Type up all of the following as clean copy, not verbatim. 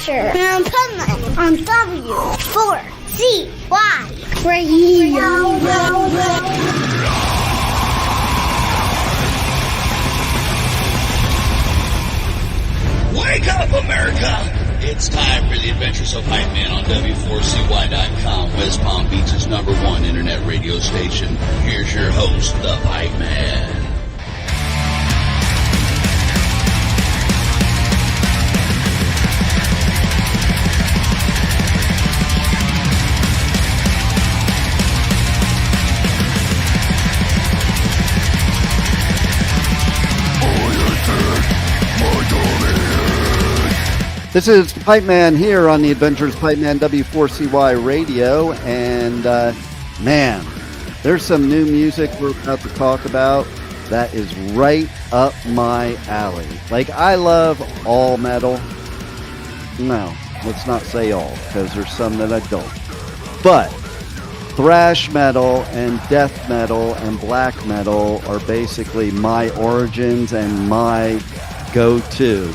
Adventure and Pipeman on W4CY Radio. Wake up, America! It's time for the Adventures of Pipeman on W4CY.com, West Palm Beach's #1 internet radio station. Here's your host, the Pipeman. This is Pipeman here on the Adventures Pipeman W4CY Radio, and man, there's some new music we're about to talk about that is right up my alley. Like, I love all metal. No, let's not say all, because there's some that I don't. But thrash metal and death metal and black metal are basically my origins and my go-to.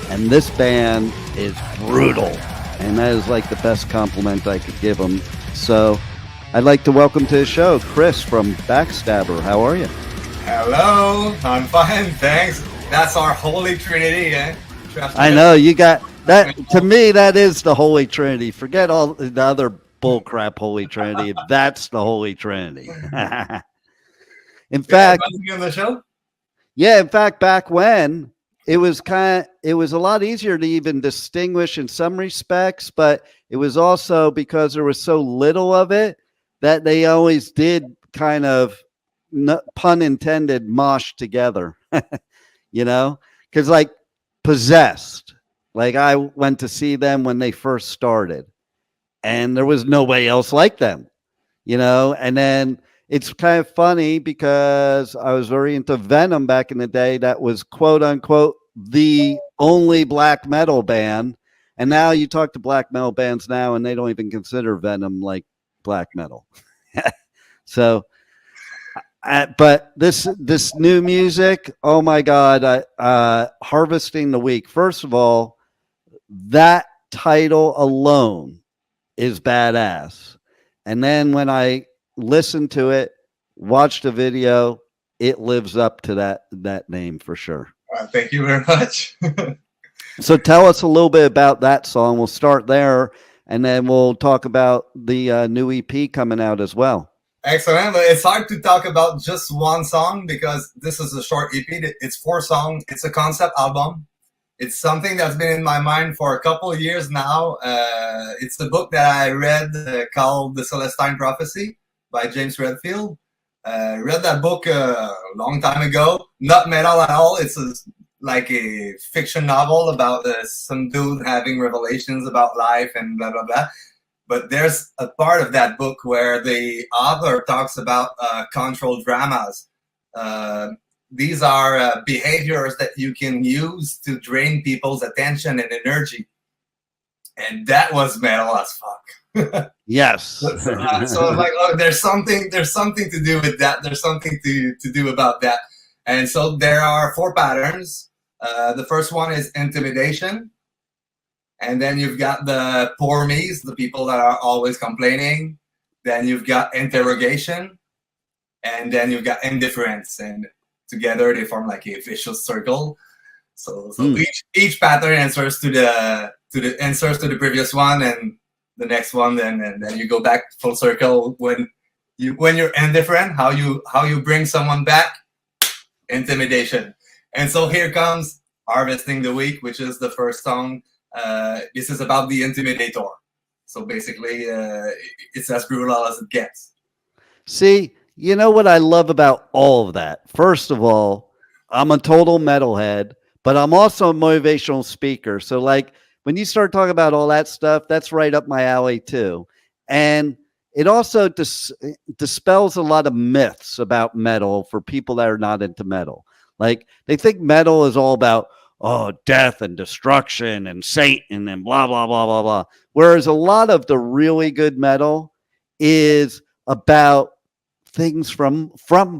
And this band is brutal, and that is like the best compliment I could give them. So I'd like to welcome to the show Chris from Backstabber. How are you? Hello, I'm fine, thanks. That's our Holy Trinity, eh? I know, you got that. To me, that is the Holy Trinity. Forget all the other bullcrap Holy Trinity. That's the Holy Trinity. In fact, on the show? Yeah, in fact, back when it was a lot easier to even distinguish in some respects, but it was also because there was so little of it that they always did kind of, pun intended, mosh together, you know, because like Possessed, like I went to see them when they first started and there was nobody else like them, you know, and then it's kind of funny because I was very into Venom back in the day. That was quote unquote the only black metal band. And now you talk to black metal bands now and they don't even consider Venom like black metal. So, but this new music, oh my God, Harvesting the Weak. First of all, that title alone is badass. And then when I listen to it, watch the video, it lives up to that name for sure. Thank you very much. So tell us a little bit about that song. We'll start there and then we'll talk about the new EP coming out as well. Excellent. It's hard to talk about just one song because this is a short EP. It's 4 songs. It's a concept album. It's something that's been in my mind for a couple of years now. It's a book that I read called The Celestine Prophecy by James Redfield. Read that book a long time ago. Not metal at all. It's like a fiction novel about some dude having revelations about life and blah, blah, blah. But there's a part of that book where the author talks about controlled dramas. These are behaviors that you can use to drain people's attention and energy. And that was metal as fuck. Yes. So like, oh, there's something to do with that. There's something to do about that. And so there are 4 patterns. The first one is intimidation. And then you've got the poor me's, the people that are always complaining. Then you've got interrogation. And then you've got indifference. And together they form like a vicious circle. So each pattern answers to the previous one, and the next one, and then you go back full circle when you're indifferent, how you bring someone back, intimidation. And so here comes Harvesting the Weak, which is the first song. This is about the intimidator. So basically, it's as brutal as it gets. See, you know what I love about all of that? First of all, I'm a total metalhead, but I'm also a motivational speaker. So like, when you start talking about all that stuff, that's right up my alley too. And it also dispels a lot of myths about metal for people that are not into metal. Like, they think metal is all about, death and destruction and Satan and blah, blah, blah, blah, blah. Whereas a lot of the really good metal is about things from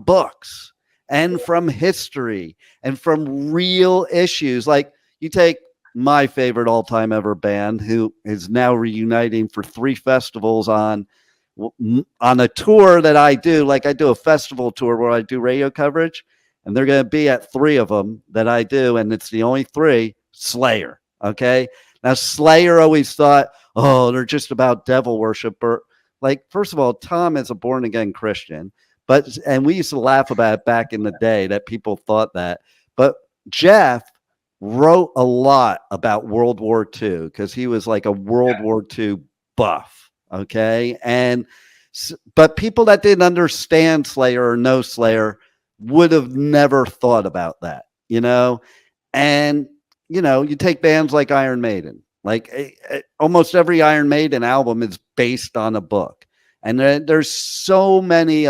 books and from history and from real issues. Like, you take my favorite all-time ever band, who is now reuniting for 3 festivals on a tour that I do. Like, I do a festival tour where I do radio coverage, and they're going to be at 3 of them that I do, and it's the only 3. Slayer. Okay. Now, Slayer always thought, oh, they're just about devil worship. Or, like, first of all, Tom is a born again Christian, and we used to laugh about it back in the day that people thought that. But Jeff wrote a lot about World War II because he was like a World War II buff. Okay. But people that didn't understand Slayer or know Slayer would have never thought about that, and you take bands like Iron Maiden, like almost every Iron Maiden album is based on a book. And there's so many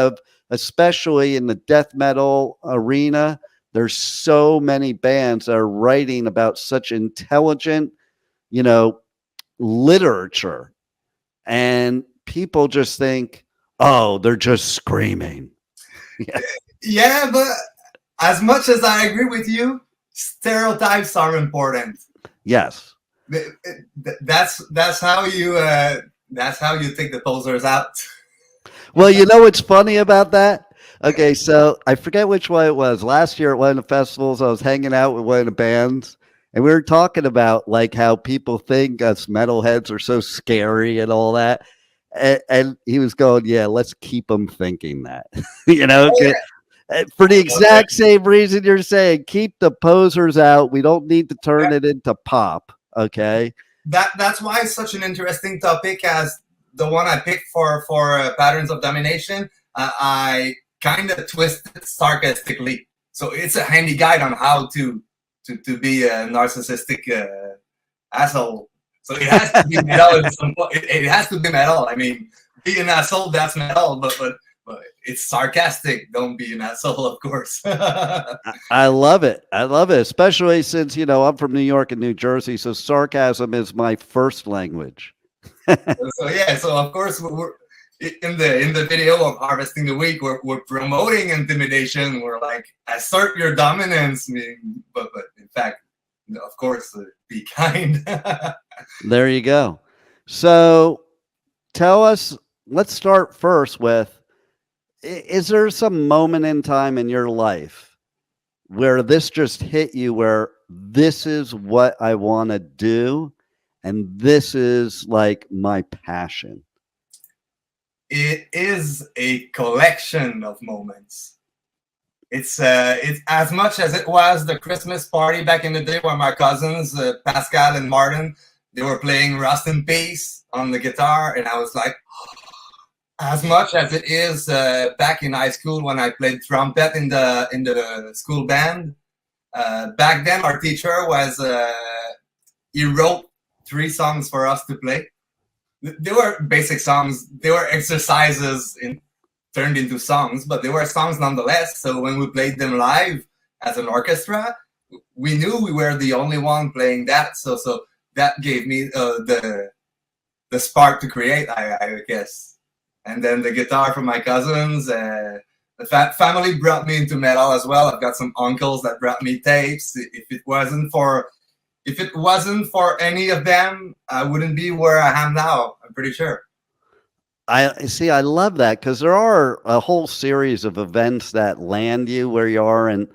especially in the death metal arena, there's so many bands that are writing about such intelligent, literature. And people just think, oh, they're just screaming. Yeah, but as much as I agree with you, stereotypes are important. Yes. That's how you take the posers out. Well, what's funny about that? Okay, so I forget which one it was. Last year at one of the festivals, I was hanging out with one of the bands, and we were talking about like how people think us metalheads are so scary and all that. And he was going, yeah, let's keep them thinking that, for the exact same reason you're saying, keep the posers out. We don't need to turn it into pop. Okay. That's why it's such an interesting topic as the one I picked for Patterns of Domination. I kind of twisted sarcastically. So it's a handy guide on how to be a narcissistic asshole. So it has to be metal at some point. It has to be metal. I mean, be an asshole, that's metal, but it's sarcastic. Don't be an asshole, of course. I love it. I love it, especially since, I'm from New York and New Jersey, so sarcasm is my first language. So of course, we're in the video of Harvesting the Week, we're promoting intimidation. We're like, assert your dominance, but in fact, of course, be kind. There you go. So tell us, let's start first with, is there some moment in time in your life where this just hit you, where this is what I want to do, and this is like my passion? It is a collection of moments. It's as much as it was the Christmas party back in the day where my cousins, Pascal and Martin, they were playing Rust in Peace on the guitar, and I was like, as much as it is back in high school when I played trumpet in the school band. Back then, our teacher he wrote 3 songs for us to play. They were basic songs. They were exercises turned into songs, but they were songs nonetheless. So when we played them live as an orchestra, we knew we were the only one playing that. So that gave me the spark to create, I guess. And then the guitar from my cousins. The family brought me into metal as well. I've got some uncles that brought me tapes. If it wasn't for any of them, I wouldn't be where I am now. I'm pretty sure. I love that, because there are a whole series of events that land you where you are. And,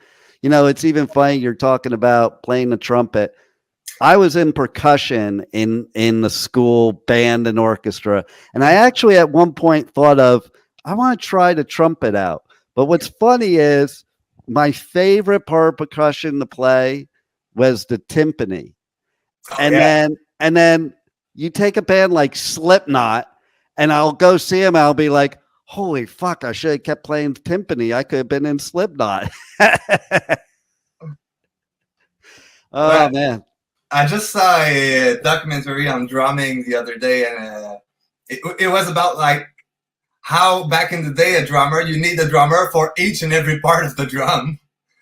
it's even funny you're talking about playing the trumpet. I was in percussion in the school band and orchestra. And I actually at one point thought I want to try the trumpet out. But what's funny is my favorite part of percussion to play was the timpani. And then you take a band like Slipknot, and I'll go see them. I'll be like, holy fuck, I should have kept playing timpani. I could have been in Slipknot. Man. I just saw a documentary on drumming the other day, and it was about like how back in the day a drummer, you need a drummer for each and every part of the drum.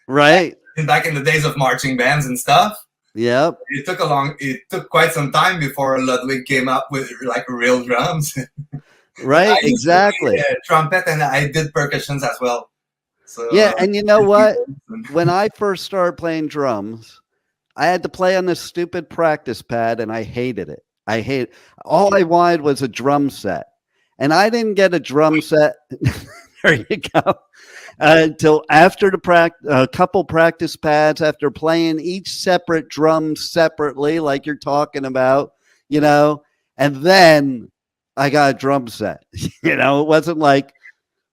Right. And back in the days of marching bands and stuff. Yep. It took quite some time before Ludwig came up with like real drums. Right, exactly. Trumpet, and I did percussions as well. So yeah, and you know what? When I first started playing drums, I had to play on this stupid practice pad, and I hated it. All I wanted was a drum set, and I didn't get a drum set. There you go. Until after a couple practice pads, after playing each separate drum separately, like you're talking about, and then I got a drum set. It wasn't like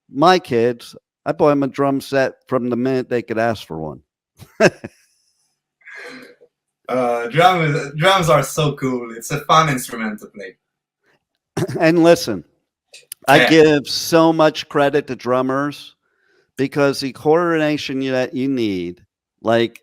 my kids. I bought them a drum set from the minute they could ask for one. Drums are so cool. It's a fun instrument to play. And listen, I give so much credit to drummers because the coordination that you need, like,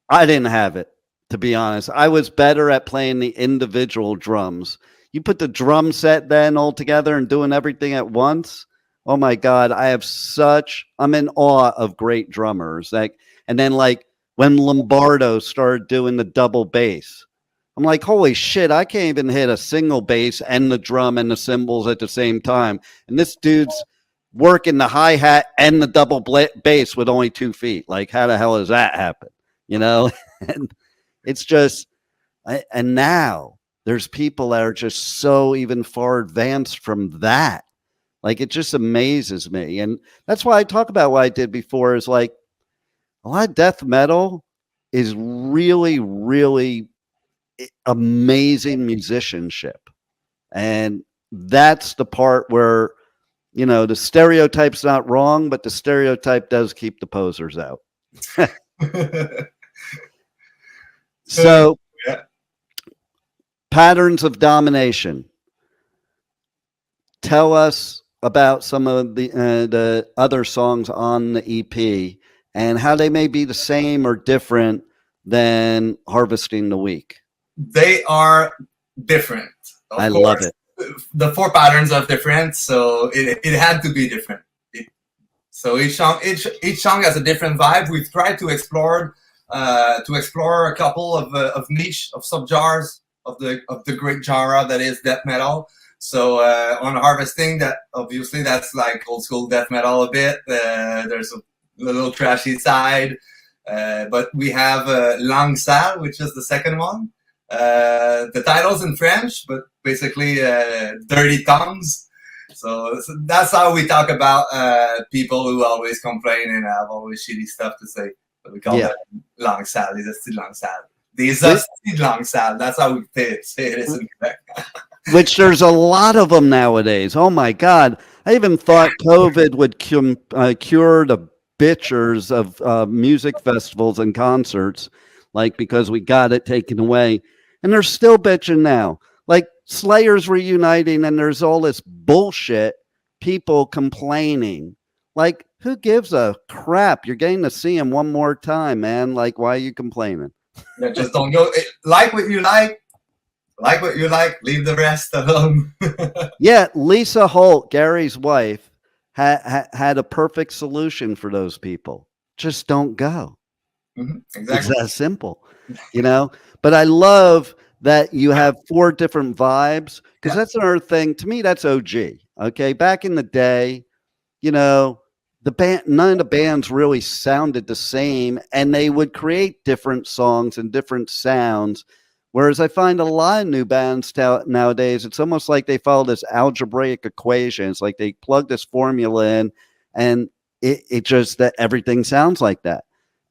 I didn't have it, to be honest. I was better at playing the individual drums. You put the drum set then all together and doing everything at once. Oh my God, I'm in awe of great drummers. And then when Lombardo started doing the double bass, I'm like, holy shit, I can't even hit a single bass and the drum and the cymbals at the same time. And this dude's working the hi-hat and the double bass with only 2 feet. Like, how the hell does that happen? And it's just, and now there's people that are just so even far advanced from that. Like, it just amazes me. And that's why I talk about what I did before is like, a lot of death metal is really, really amazing musicianship. And that's the part where, the stereotype's not wrong, but the stereotype does keep the posers out. So, Patterns of Domination. Tell us about some of the other songs on the EP and how they may be the same or different than Harvesting the Weak. They are different. I love it. The 4 patterns are different, so it had to be different. So each song has a different vibe. We've tried to explore a couple of niche, of subgenres of the great genre that is death metal. So on Harvesting, that's like old school death metal a bit. There's a little trashy side, but we have Langue Sale, which is the second one. The title's in French, but basically dirty tongues. So that's how we talk about people who always complain and have always shitty stuff to say. So we call that Langue Sale. Langue Sale. Langue Sale. That's how we say it in Quebec. Which there's a lot of them nowadays. Oh my God. I even thought COVID would cure the bitchers of music festivals and concerts, because we got it taken away. And they're still bitching now. Like, Slayer's reuniting and there's all this bullshit, people complaining. Like, who gives a crap? You're getting to see him one more time, man. Like, why are you complaining? Yeah, just don't go. Like what you like. Like what you like. Leave the rest alone. Yeah, Lisa Holt, Gary's wife, had a perfect solution for those people. Just don't go. Mm-hmm, exactly. It's that simple, But I love that you have 4 different vibes, because that's another thing. To me, that's OG. Okay, back in the day, the band, none of the bands really sounded the same, and they would create different songs and different sounds. Whereas I find a lot of new bands nowadays, it's almost like they follow this algebraic equation. It's like they plug this formula in, and it just that everything sounds like that.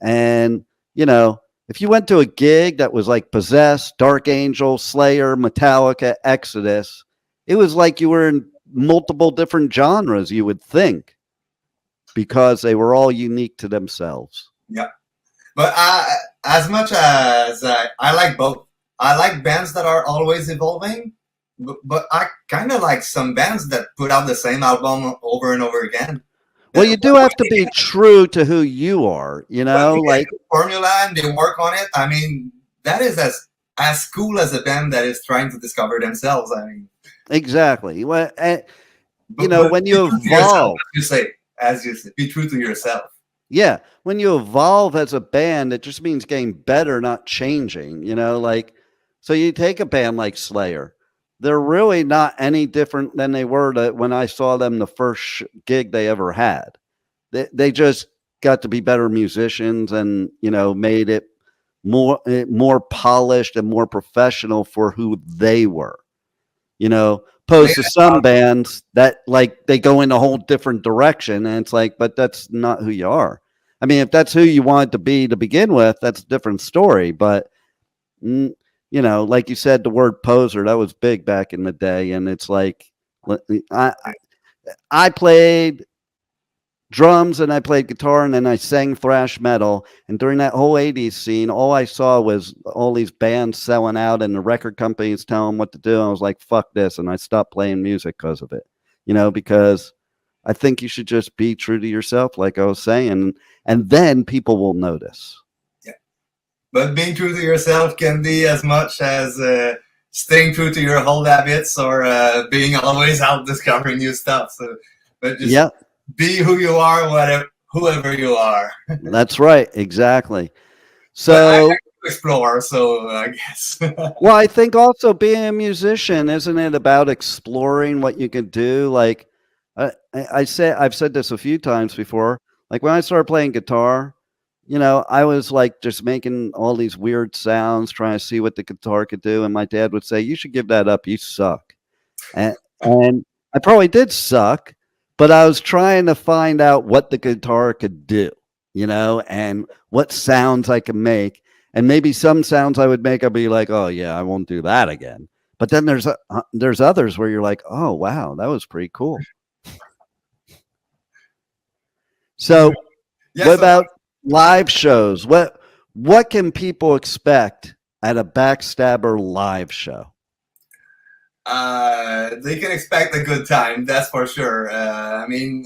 And if you went to a gig that was like Possessed, Dark Angel, Slayer, Metallica, Exodus, it was like you were in multiple different genres, you would think, because they were all unique to themselves. Yeah. But as much as I like both, I like bands that are always evolving, but I kind of like some bands that put out the same album over and over again. Well, you do have to be true to who you are, like formula, and they work on it. I mean, that is as cool as a band that is trying to discover themselves. I mean, exactly. Well, when you evolve, as you say, be true to yourself. Yeah, when you evolve as a band, it just means getting better, not changing. So you take a band like Slayer. They're really not any different than they were when I saw them the first gig they ever had. They just got to be better musicians and, made it more polished and more professional for who they were, you know, opposed to some bands that like they go in a whole different direction, and it's like, but that's not who you are. I mean, if that's who you wanted to be to begin with, that's a different story. But you know, like you said, the word poser, that was big back in the day, and it's like I played drums and I played guitar and then I sang thrash metal. And during that whole 80s scene, all I saw was all these bands selling out and the record companies telling them what to do. And I was like, fuck this. And I stopped playing music because of it, you know, because I think you should just be true to yourself, like I was saying, and then people will notice. Yeah. But being true to yourself can be as much as staying true to your old habits or being always out discovering new stuff. So, but just be who you are, whoever you are. That's right. Exactly. So I like to explore. So I guess. Well, I think also being a musician, isn't it about exploring what you can do? Like I've said this a few times before. Like when I started playing guitar, you know, I was like just making all these weird sounds, trying to see what the guitar could do. And my dad would say, "You should give that up. You suck." And I probably did suck, but I was trying to find out what the guitar could do, you know, and what sounds I could make. And maybe some sounds I would make, I'd be like, "Oh yeah, I won't do that again." But then there's others where you're like, "Oh wow, that was pretty cool." So, what about live shows? What can people expect at a Backstabber live show? They can expect a good time, that's for sure. I mean,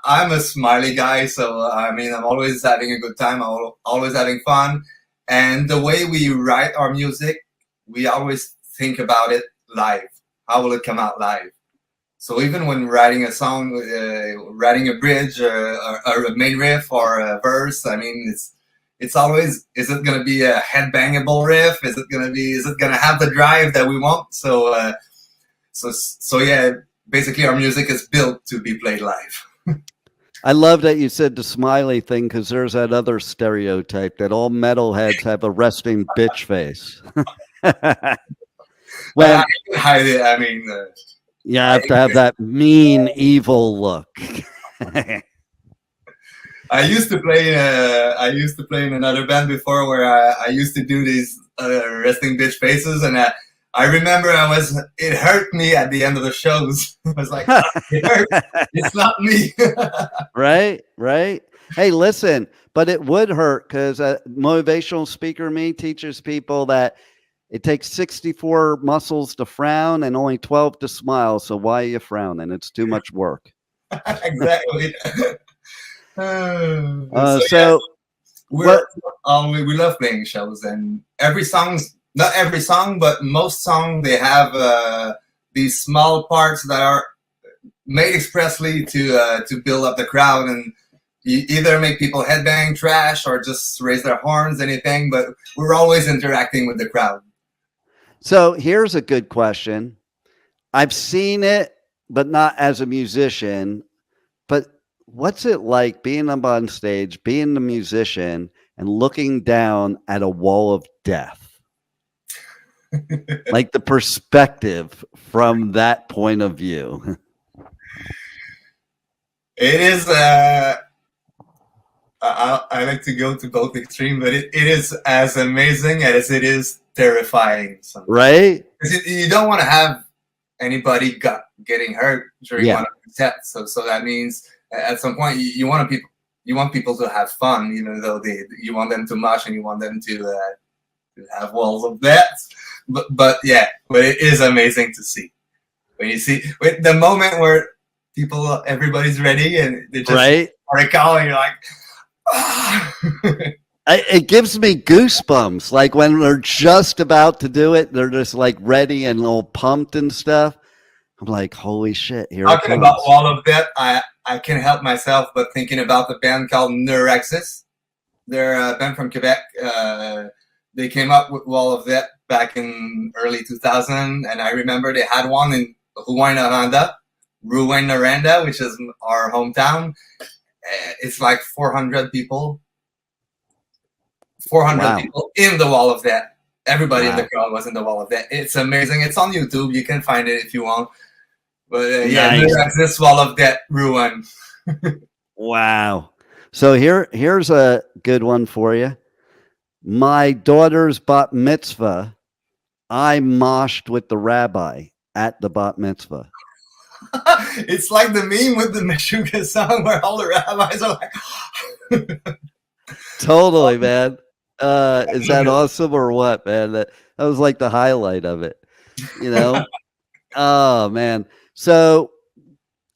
I'm a smiley guy, so I mean, I'm always having a good time. I'm always having fun. And the way we write our music, we always think about it live. How will it come out live? So even when writing a song, writing a bridge or a main riff or a verse, I mean, it's always, is it going to be a headbangable riff? Is it going to have the drive that we want? So yeah, basically our music is built to be played live. I love that you said the smiley thing, because there's that other stereotype that all metalheads have a resting bitch face. Well, I can hide it. I mean, you have to have that mean, evil look. I used to play in another band before where I used to do these resting bitch faces, and I remember it hurt me at the end of the shows. I was like, it hurt. It's not me. Right. Hey, listen, but it would hurt, because a motivational speaker me teaches people that it takes 64 muscles to frown and only 12 to smile. So why are you frowning? It's too much work. Exactly. So we love playing shows, and not every song, but most songs, they have these small parts that are made expressly to build up the crowd, and you either make people headbang, trash, or just raise their horns, anything, but we're always interacting with the crowd. So here's a good question. I've seen it, but not as a musician. But what's it like being up on stage, being the musician, and looking down at a wall of death? Like the perspective from that point of view. It is, I like to go to both extremes, but it is as amazing as it is terrifying. Sometimes. Right? You don't want to have anybody getting hurt during one of the sets. So that means at some point you want people to have fun, even though you want them to mosh and you want them to have walls of death. But it is amazing to see when you see the moment where everybody's ready and they just are calling. You're like, ah. It gives me goosebumps. Like when they're just about to do it, they're just like ready and all pumped and stuff. I'm like, holy shit! Here talking about Wall of Death, I can't help myself but thinking about the band called Narcissist. They're a band from Quebec. They came up with Wall of Death back in early 2000, and I remember they had one in Rouyn-Noranda, which is our hometown. It's like 400 people 400 Wow. people in the wall of death. Everybody in Wow. the crowd was in the wall of death. It's amazing. It's on YouTube. You can find it if you want. But yeah, Nice. that's this wall of death ruin. Wow. So here's a good one for you. My daughter's bat mitzvah, I moshed with the rabbi at the bat mitzvah. It's like the meme with the Meshuggah song where all the rabbis are like... Totally, man. Is that awesome or what, man? That was like the highlight of it, you know? Oh, man. So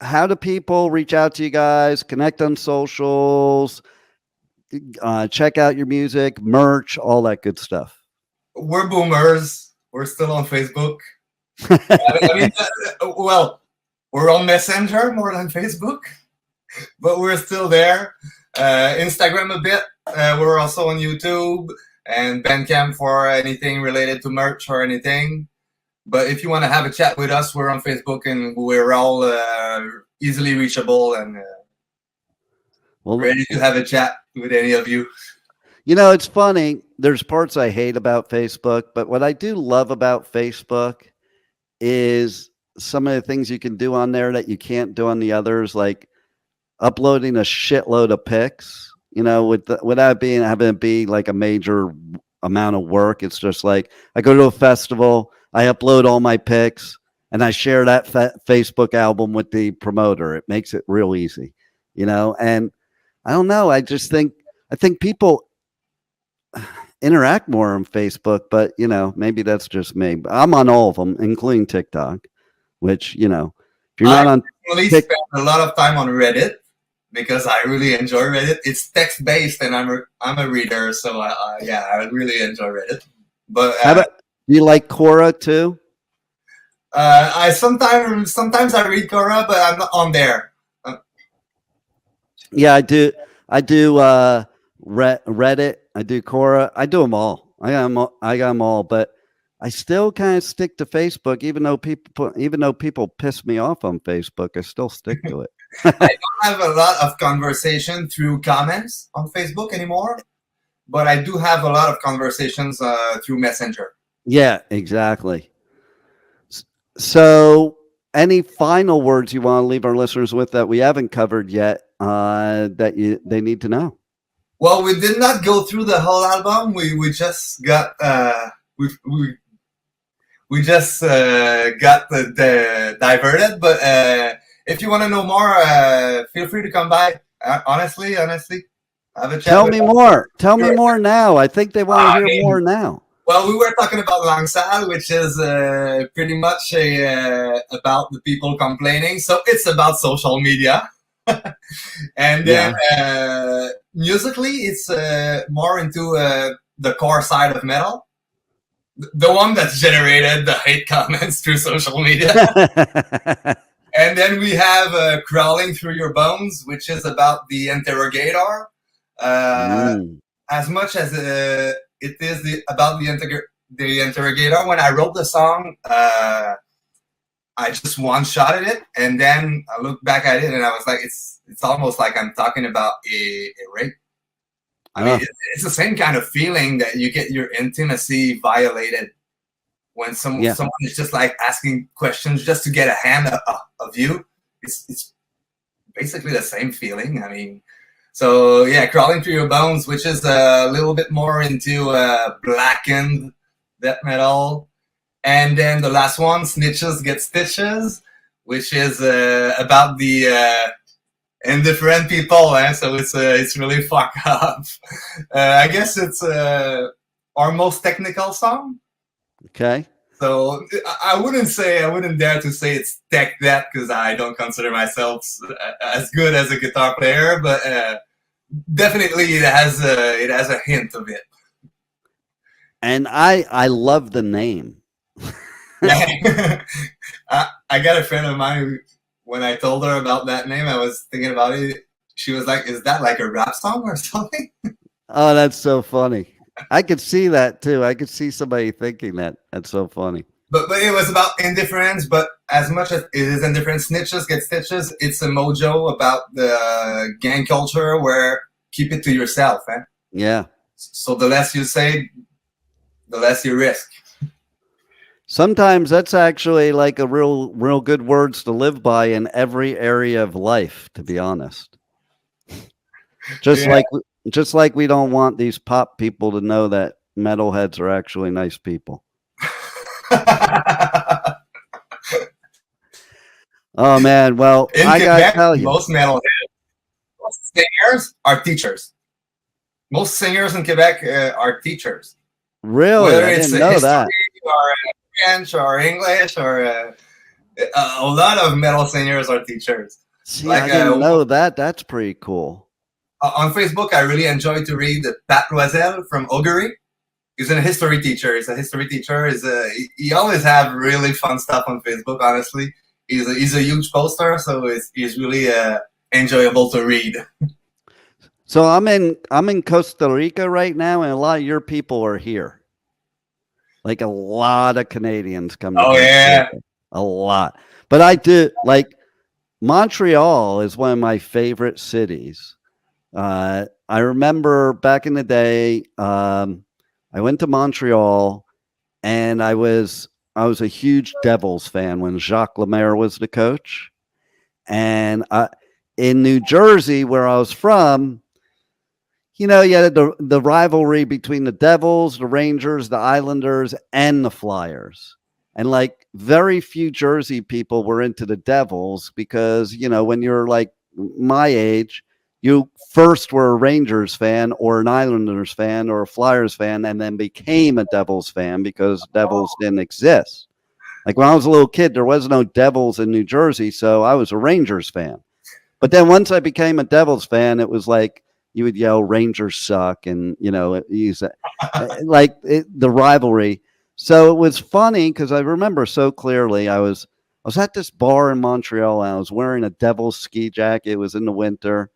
how do people reach out to you guys, connect on socials, check out your music, merch, all that good stuff? We're boomers. We're still on Facebook. I mean, well, we're on Messenger more than Facebook, but we're still there. Instagram a bit. We're also on YouTube and Bandcamp for anything related to merch or anything. But if you want to have a chat with us, we're on Facebook and we're all easily reachable and ready to have a chat with any of you. You know, it's funny. There's parts I hate about Facebook, but what I do love about Facebook is some of the things you can do on there that you can't do on the others, like uploading a shitload of pics, you know, without having it be like a major amount of work. It's just like I go to a festival, I upload all my pics, and I share that Facebook album with the promoter. It makes it real easy, you know. And I don't know. I think people interact more on Facebook, but you know, maybe that's just me. But I'm on all of them, including TikTok, which, you know, if you're not on spend a lot of time on Reddit because I really enjoy Reddit. It's text based, and I'm a reader, so I really enjoy Reddit. But do you like Quora too? I sometimes I read Quora, but I'm not on there. Yeah, I do Reddit. I do Quora. I do them all. I got them all, but I still kind of stick to Facebook, even though people piss me off on Facebook. I still stick to it. I don't have a lot of conversation through comments on Facebook anymore, but I do have a lot of conversations through Messenger. Yeah, exactly. So, any final words you want to leave our listeners with that we haven't covered yet that they need to know? Well, we did not go through the whole album. We just got we just got the diverted. But if you want to know more, feel free to come by. Honestly, have a chat. Tell me more. Tell me more now. I think they want to hear more now. Well, we were talking about Langsal, which is pretty much about the people complaining. So it's about social media. And then musically, it's more into the core side of metal. The one that's generated the hate comments through social media. And then we have Crawling Through Your Bones, which is about the interrogator. As much as it is about the interrogator, when I wrote the song, I just one-shotted it, and then I looked back at it, and I was like, it's almost like I'm talking about a rape. I mean, it's the same kind of feeling that you get your intimacy violated when someone is just like asking questions just to get a hand of you. It's basically the same feeling. I mean, so yeah, Crawling Through Your Bones, which is a little bit more into blackened death metal. And then the last one, Snitches Get Stitches, which is about the indifferent people. So it's really fucked up. I guess it's our most technical song. Okay. So I wouldn't dare to say it's tech death because I don't consider myself as good as a guitar player, but definitely it has a hint of it. And I love the name. I got a friend of mine who, when I told her about that name, I was thinking about it. She was like, "Is that like a rap song or something?" Oh, that's so funny. I could see that too. I could see somebody thinking that. That's so funny. But it was about indifference. But as much as it is indifference, Snitches Get Stitches. It's a mojo about the gang culture where keep it to yourself. Yeah. So the less you say, the less you risk. Sometimes that's actually like a real good words to live by in every area of life, to be honest. Just like we don't want these pop people to know that metalheads are actually nice people. Oh man, well, In I gotta Quebec, tell you, most metalheads, most singers are teachers. Most singers in Quebec are teachers. really, Whether I it's didn't know history that. or French or English or a lot of metal singers are teachers. See, Like I didn't know that. That's pretty cool. On Facebook, I really enjoy to read Pat Loisel from Augury. He's a history teacher. He always have really fun stuff on Facebook. Honestly, he's a huge poster, so he's really enjoyable to read. So I'm in Costa Rica right now, and a lot of your people are here. Like a lot of Canadians come to Costa Rica. A lot. But I do like Montreal is one of my favorite cities. I remember back in the day, I went to Montreal, and I was a huge Devils fan when Jacques Lemaire was the coach. And in New Jersey, where I was from, you had the rivalry between the Devils, the Rangers, the Islanders, and the Flyers. And like very few Jersey people were into the Devils because, when you're like my age, you first were a Rangers fan or an Islanders fan or a Flyers fan and then became a Devils fan because Devils didn't exist. Like when I was a little kid, there was no Devils in New Jersey, so I was a Rangers fan. But then once I became a Devils fan, it was like you would yell Rangers suck and, use it, the rivalry. So it was funny because I remember so clearly I was at this bar in Montreal and I was wearing a Devils ski jacket. It was in the winter.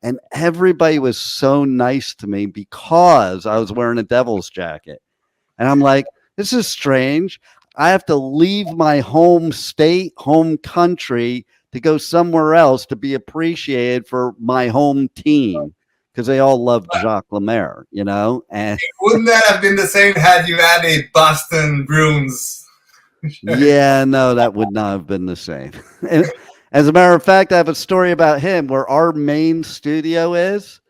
And everybody was so nice to me because I was wearing a Devils jacket. And I'm like, this is strange. I have to leave my home state, home country to go somewhere else to be appreciated for my home team because they all loved Jacques Lemaire, And wouldn't that have been the same had you had a Boston Bruins? Yeah, no, that would not have been the same. As a matter of fact, I have a story about him where our main studio is.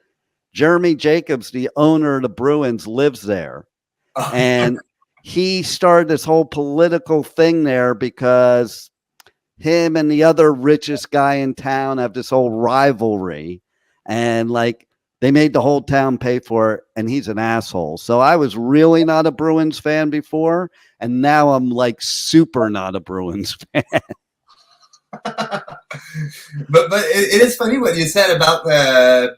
Jeremy Jacobs, the owner of the Bruins, lives there. And he started this whole political thing there because him and the other richest guy in town have this whole rivalry. And they made the whole town pay for it. And he's an asshole. So I was really not a Bruins fan before. And now I'm super not a Bruins fan. but it is funny what you said about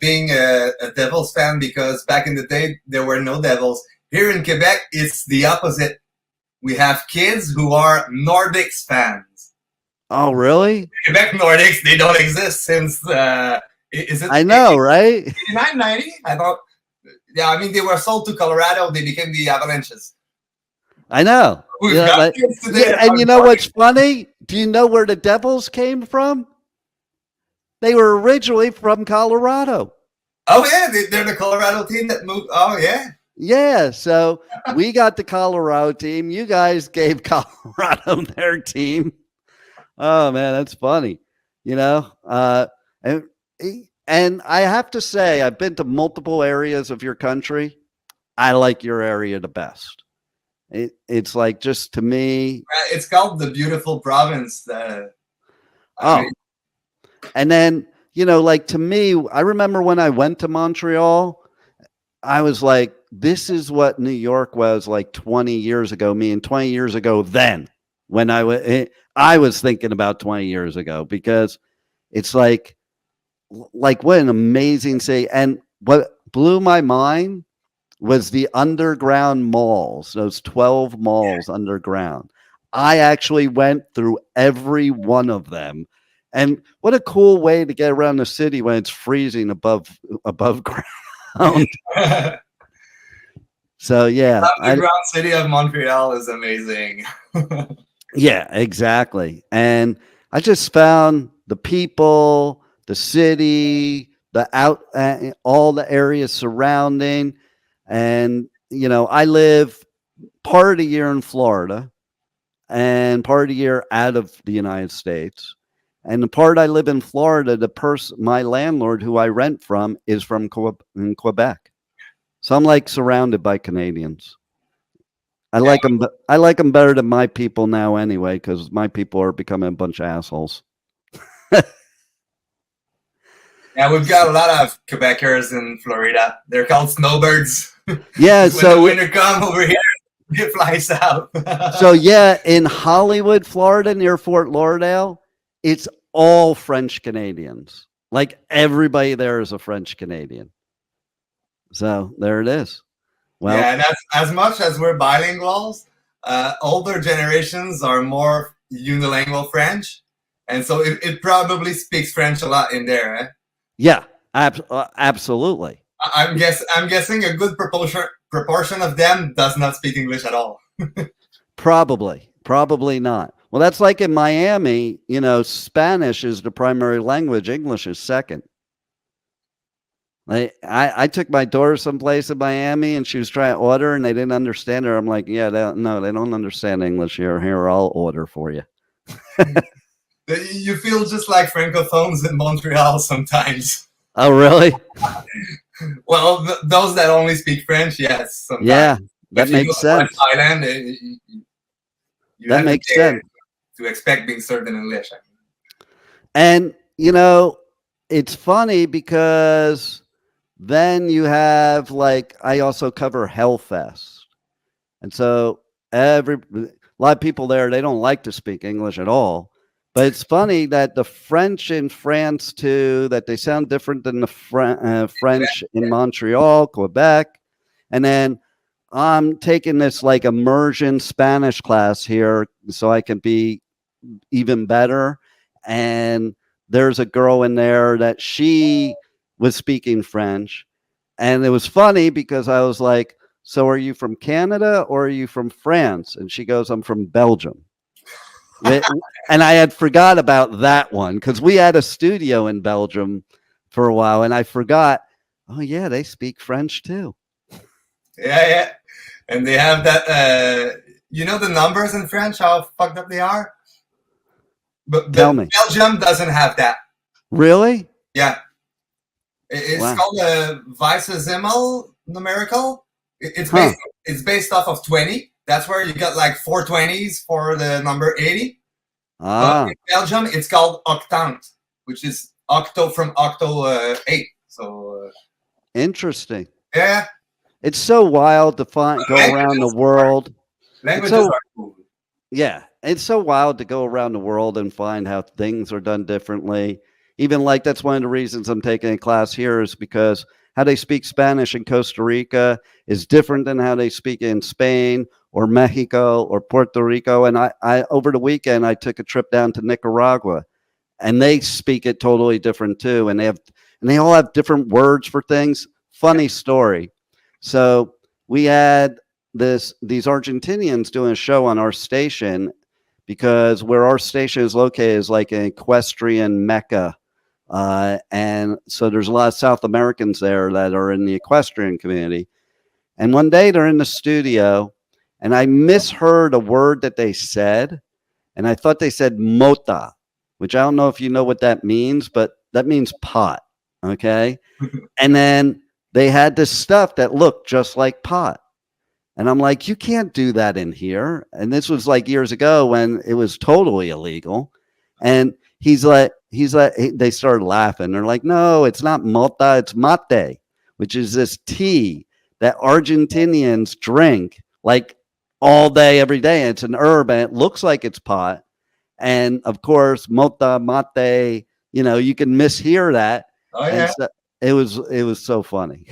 being a Devils fan because back in the day there were no Devils. Here in Quebec, it's the opposite. We have kids who are Nordics fans. Oh, really? Quebec Nordics, they don't exist since is it? I know, right? 89, 90? I thought. Yeah, I mean they were sold to Colorado. They became the Avalanches. I know. And you know what's funny? Do you know where the Devils came from? They were originally from Colorado. Oh, yeah. They're the Colorado team that moved. Oh, yeah. Yeah. So we got the Colorado team. You guys gave Colorado their team. Oh, man, that's funny. And I have to say, I've been to multiple areas of your country. I like your area the best. It's just to me. It's called the beautiful province. And then, to me, I remember when I went to Montreal, I was like, this is what New York was like 20 years ago. Me and 20 years ago then when I was thinking about 20 years ago because it's like what an amazing city. And what blew my mind was the underground malls, those 12 malls underground. I actually went through every one of them. And what a cool way to get around the city when it's freezing above ground. So, yeah. The underground city of Montreal is amazing. Yeah, exactly. And I just found the people, the city, all the areas surrounding. And, I live part of the year in Florida and part of the year out of the United States. And the part I live in Florida, my landlord who I rent from is from in Quebec. So I'm like surrounded by Canadians. I like them. I like them better than my people now anyway, because my people are becoming a bunch of assholes. Yeah, we've got a lot of Quebecers in Florida. They're called snowbirds. Yeah, when so the winter come over here, it flies out. So yeah, in Hollywood, Florida, near Fort Lauderdale, it's all French Canadians. Like everybody there is a French Canadian. So there it is. Well, yeah, and that's as much as we're bilinguals. Older generations are more unilingual French, and so it probably speaks French a lot in there. Eh? Yeah, absolutely. I'm guessing a good proportion of them does not speak English at all. Probably not. Well, that's like in Miami. Spanish is the primary language. English is second. I took my daughter someplace in Miami, and she was trying to order, and they didn't understand her. I'm like, yeah, no, they don't understand English here. Here, I'll order for you. You feel just like francophones in Montreal sometimes. Oh, really? Well, those that only speak French, yes. Sometimes. Yeah, that makes sense. Island, that makes sense. To expect being served in English. And, it's funny because then you have, like, I also cover Hellfest. And so a lot of people there, they don't like to speak English at all. But it's funny that the French in France, too, that they sound different than the French in Montreal, Quebec. And then I'm taking this like immersion Spanish class here so I can be even better. And there's a girl in there that she was speaking French. And it was funny because I was like, so are you from Canada or are you from France? And she goes, I'm from Belgium. And I had forgot about that one because we had a studio in Belgium for a while, and I forgot. Oh yeah, they speak French too. Yeah, and they have that. The numbers in French, how fucked up they are. But Tell me. Belgium doesn't have that. Really? Yeah, it's called a vicesimal numerical. It's based off of 20. That's where you got like 4 20s for the number 80. But in Belgium, it's called octant, which is octo from octo 8. So interesting. Yeah, it's so wild to go around the world. Languages are cool. Yeah, it's so wild to go around the world and find how things are done differently. Even like that's one of the reasons I'm taking a class here is because how they speak Spanish in Costa Rica is different than how they speak in Spain or Mexico or Puerto Rico. And I over the weekend, I took a trip down to Nicaragua, and they speak it totally different too. And they all have different words for things. Funny story. So we had these Argentinians doing a show on our station because where our station is located is like an equestrian mecca. And so there's a lot of South Americans there that are in the equestrian community. And one day they're in the studio, and I misheard a word that they said, and I thought they said mota, which I don't know if you know what that means, but that means pot, okay? And then they had this stuff that looked just like pot. And I'm like, you can't do that in here. And this was like years ago when it was totally illegal. And they started laughing. They're like, no, it's not mota, it's mate, which is this tea that Argentinians drink like all day, every day. And it's an herb, and it looks like it's pot. And of course, mota, mate, you can mishear that. Oh yeah. So it was so funny.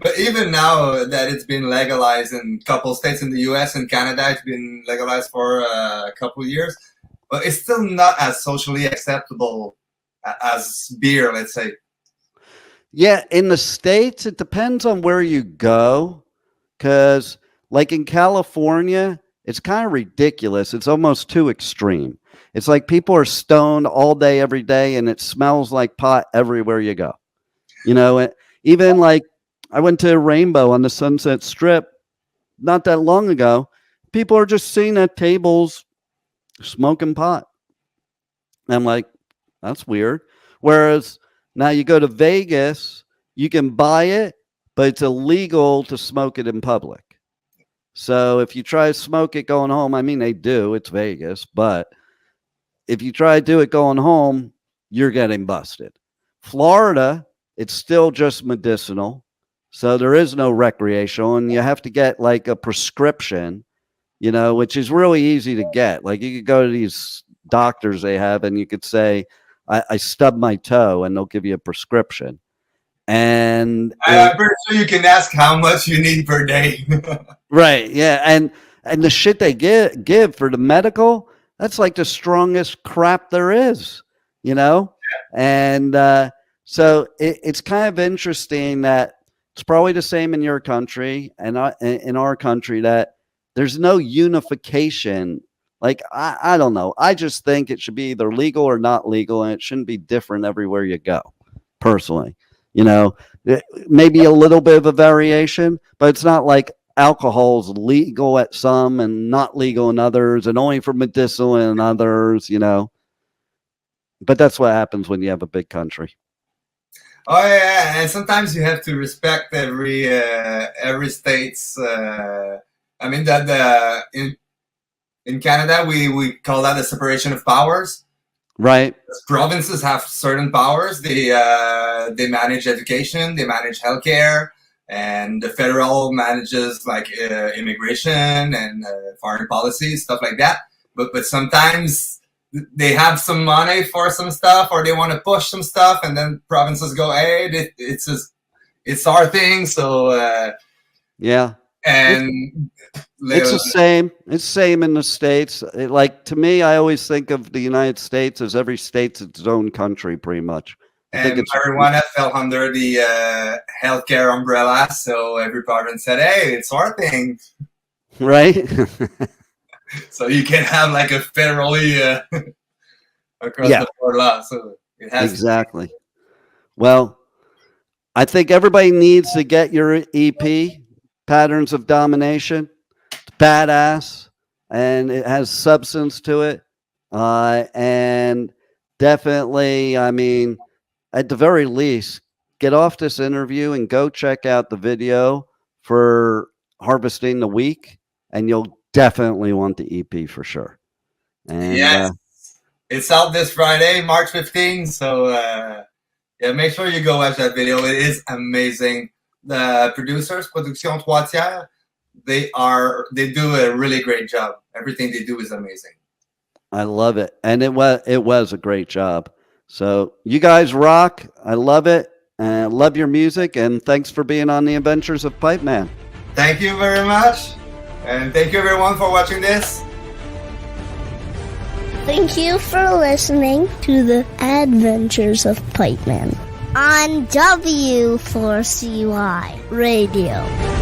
But even now that it's been legalized in a couple of states in the US and Canada, it's been legalized for a couple of years, but it's still not as socially acceptable as beer, let's say. Yeah, in the States, it depends on where you go, because like in California, it's kind of ridiculous. It's almost too extreme. It's like people are stoned all day, every day, and it smells like pot everywhere you go. Even like I went to Rainbow on the Sunset Strip not that long ago. People are just sitting at tables smoking pot. I'm like, that's weird. Whereas now you go to Vegas, you can buy it, but it's illegal to smoke it in public. So if you try to smoke it going home, I mean, they do, it's Vegas, but if you try to do it going home, you're getting busted. Florida, it's still just medicinal. So there is no recreational, and you have to get like a prescription, you know, which is really easy to get. Like you could go to these doctors they have, and you could say, I stubbed my toe, and they'll give you a prescription. And I'm pretty sure you can ask how much you need per day. right, yeah, and the shit they give for the medical, that's like the strongest crap there is, you know. And so it's kind of interesting that it's probably the same in your country and in our country, that there's no unification. Like, I don't know. I just think it should be either legal or not legal, and it shouldn't be different everywhere you go, personally. You know, maybe a little bit of a variation, but it's not like alcohol is legal at some and not legal in others, and only for medicinal in others, you know. But that's what happens when you have a big country. Oh yeah, and sometimes you have to respect every state's. I mean that in Canada we call that a separation of powers. Right. Provinces have certain powers. They manage education, they manage healthcare, and the federal manages like immigration and foreign policy, stuff like that. But sometimes they have some money for some stuff, or they want to push some stuff, and then provinces go, "Hey, it's our thing." So yeah, and it's the same. It's the same in the States. Like, to me, I always think of the United States as every state's its own country, pretty much. And marijuana fell under the healthcare umbrella, so every province said, "Hey, it's our thing." Right. So you can have like a federally across the board law. So it has exactly. Well, I think everybody needs to get your EP, Patterns of Domination. It's badass, and it has substance to it. And definitely, I mean, at the very least, get off this interview and go check out the video for Harvesting the Week, and you'll definitely want the EP for sure. And yes, it's out this Friday, March 15th. So yeah, make sure you go watch that video. It is amazing. The producers, Production Trois Tiers, they do a really great job. Everything they do is amazing. I love it, and it was a great job. So you guys rock. I love it, and love your music. And thanks for being on the Adventures of Pipeman. Thank you very much. And thank you everyone for watching this. Thank you for listening to the Adventures of Pipeman on W4CY Radio.